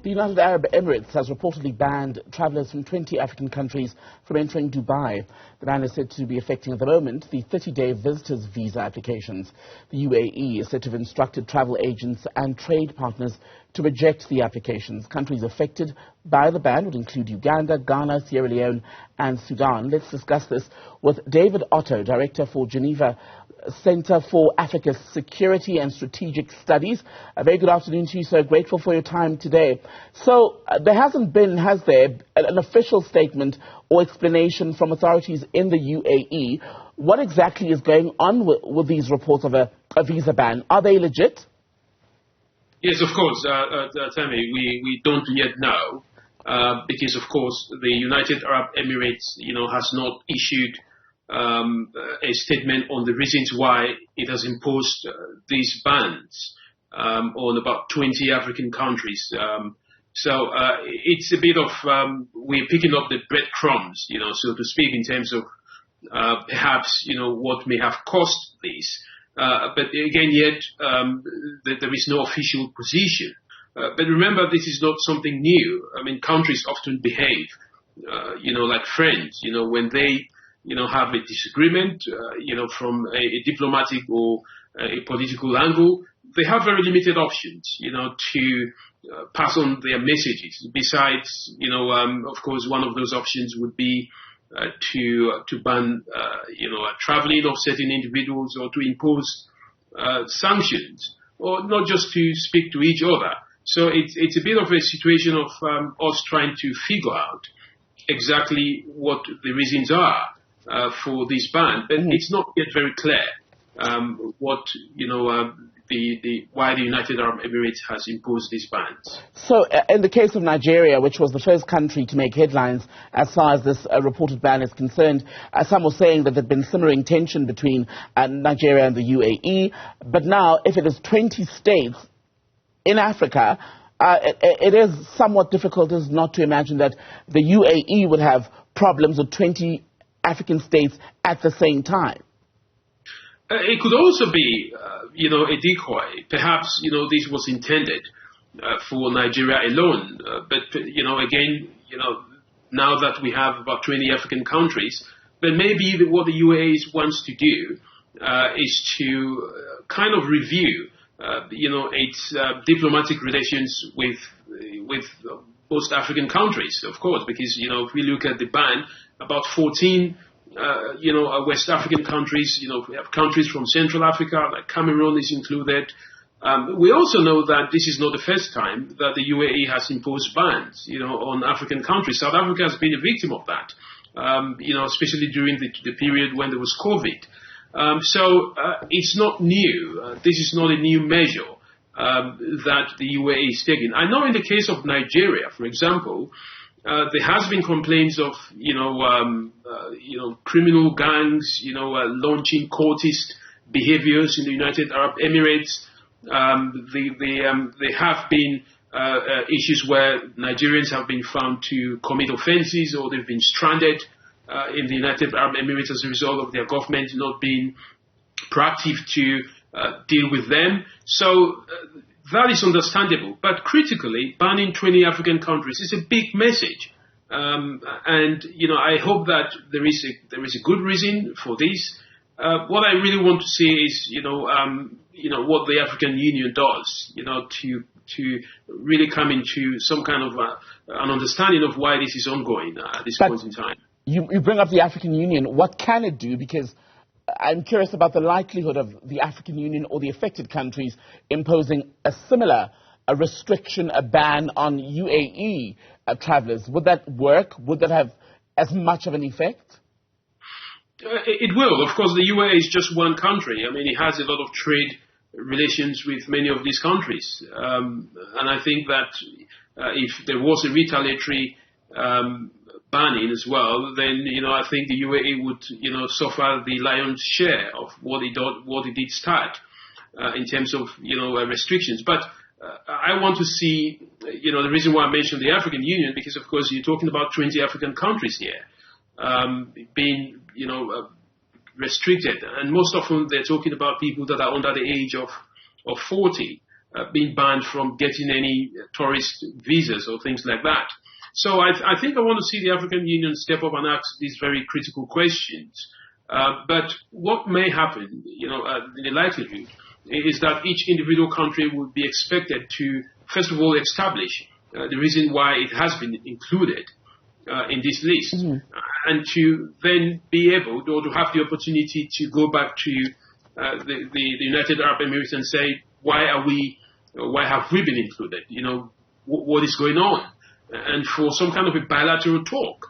The United Arab Emirates has reportedly banned travellers from 20 African countries from entering Dubai. The ban is said to be affecting at the moment the 30-day visitors visa applications. The UAE is said to have instructed travel agents and trade partners to reject the applications. Countries affected by the ban would include Uganda, Ghana, Sierra Leone and Sudan. Let's discuss this with David Otto, Director for Geneva Centre for Africa's Security and Strategic Studies. A very good afternoon to you, sir. Grateful for your time today. So there hasn't been, has there, an official statement or explanation from authorities in the UAE? What exactly is going on with these reports of a visa ban? Are they legit? Yes, of course, Tammy, we don't yet know because, of course, the United Arab Emirates, has not issued a statement on the reasons why it has imposed these bans on about 20 African countries. So it's a bit of, we're picking up the breadcrumbs, so to speak, in terms of perhaps, what may have caused this. But again, yet there is no official position. But remember, this is not something new. I mean, countries often behave, like friends, when they have a disagreement, from a diplomatic or a political angle, they have very limited options, to pass on their messages. Besides, of course, one of those options would be to ban, traveling of certain individuals or to impose sanctions, or not just to speak to each other. So it's a bit of a situation of us trying to figure out exactly what the reasons are for this ban, but it's not yet very clear what why the United Arab Emirates has imposed these bans. So, in the case of Nigeria, which was the first country to make headlines as far as this reported ban is concerned, some were saying that there'd been simmering tension between Nigeria and the UAE, but now, if it is 20 states in Africa, it is somewhat difficult, is not to imagine that the UAE would have problems with 20 African states at the same time. It could also be, a decoy. Perhaps, this was intended for Nigeria alone. But, again, now that we have about 20 African countries, then maybe what the UAE wants to do is to kind of review, its diplomatic relations with most African countries, of course, because, if we look at the ban, about 14 West African countries, we have countries from Central Africa, like Cameroon is included. We also know that this is not the first time that the UAE has imposed bans, on African countries. South Africa has been a victim of that, especially during the period when there was COVID. So it's not new. This is not a new measure that the UAE is taking. I know in the case of Nigeria, for example, there has been complaints of, criminal gangs, launching cultist behaviors in the United Arab Emirates. There have been issues where Nigerians have been found to commit offenses, or they've been stranded in the United Arab Emirates as a result of their government not being proactive to deal with them. So that is understandable, but critically, banning 20 African countries is a big message, and I hope that there is a good reason for this. What I really want to see is, what the African Union does, to really come into some kind of an understanding of why this is ongoing at this point in time. You bring up the African Union. What can it do? Because I'm curious about the likelihood of the African Union or the affected countries imposing a similar restriction, a ban on UAE travellers. Would that work? Would that have as much of an effect? It will. Of course, the UAE is just one country. I mean, it has a lot of trade relations with many of these countries. And I think that if there was a retaliatory banning as well, then I think the UAE would suffer the lion's share of what it did start in terms of restrictions. But I want to see the reason why I mentioned the African Union, because of course you're talking about 20 African countries here being restricted, and most often they're talking about people that are under the age of 40. being banned from getting any tourist visas or things like that. So I think I want to see the African Union step up and ask these very critical questions. But what may happen, the likelihood is that each individual country would be expected to, first of all, establish the reason why it has been included in this list, and to then be able or to have the opportunity to go back to the United Arab Emirates and say, why have we been included? What is going on? And for some kind of a bilateral talk,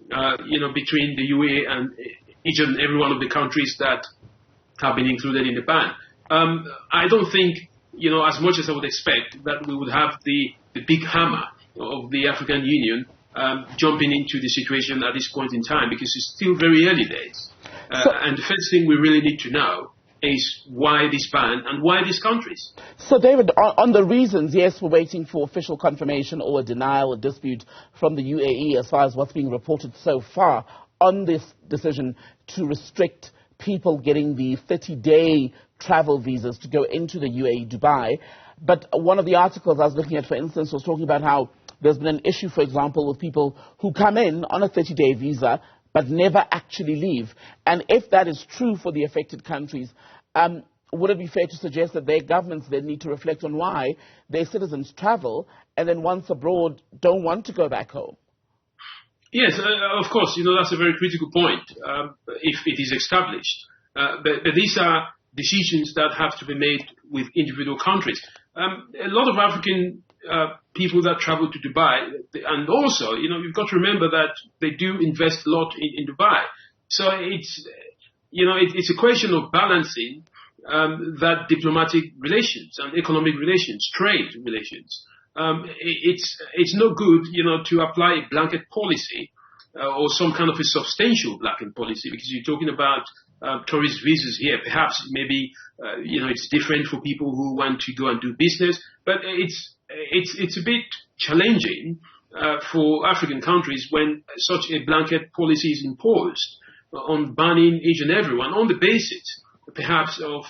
between the UAE and each and every one of the countries that have been included in the ban. I don't think, as much as I would expect, that we would have the big hammer of the African Union jumping into the situation at this point in time, because it's still very early days. And the first thing we really need to know is why this ban and why these countries. So, David, on the reasons, yes, we're waiting for official confirmation or a denial or dispute from the UAE as far as what's being reported so far on this decision to restrict people getting the 30-day travel visas to go into the UAE, Dubai. But one of the articles I was looking at, for instance, was talking about how there's been an issue, for example, with people who come in on a 30-day visa but never actually leave. And if that is true for the affected countries, would it be fair to suggest that their governments then need to reflect on why their citizens travel and then once abroad don't want to go back home? Yes, of course, that's a very critical point if it is established. But these are decisions that have to be made with individual countries. A lot of African people that travel to Dubai, and also, you've got to remember that they do invest a lot in Dubai. So it's a question of balancing that diplomatic relations and economic relations, trade relations. It's no good, to apply a blanket policy or some kind of a substantial blanket policy, because you're talking about tourist visas here. Perhaps maybe it's different for people who want to go and do business, but it's a bit challenging for African countries when such a blanket policy is imposed on banning each and everyone on the basis, perhaps, of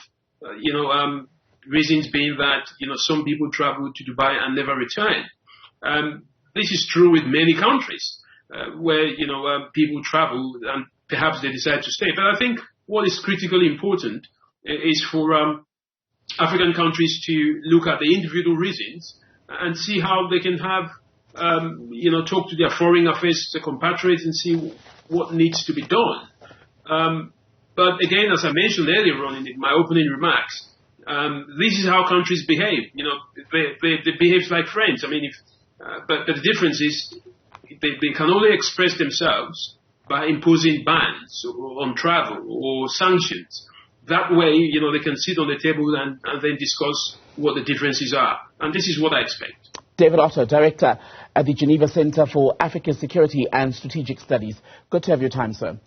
reasons being that some people travel to Dubai and never return. This is true with many countries where people travel and perhaps they decide to stay. But I think what is critically important is for African countries to look at the individual reasons and see how they can have talk to their foreign affairs compatriots and see what needs to be done. But again, as I mentioned earlier on in my opening remarks, this is how countries behave. They behave like friends. I mean, but the difference is they can only express themselves by imposing bans on travel or sanctions. That way, they can sit on the table and then discuss what the differences are. And this is what I expect. David Otto, Director at the Geneva Centre for African Security and Strategic Studies. Good to have your time, sir.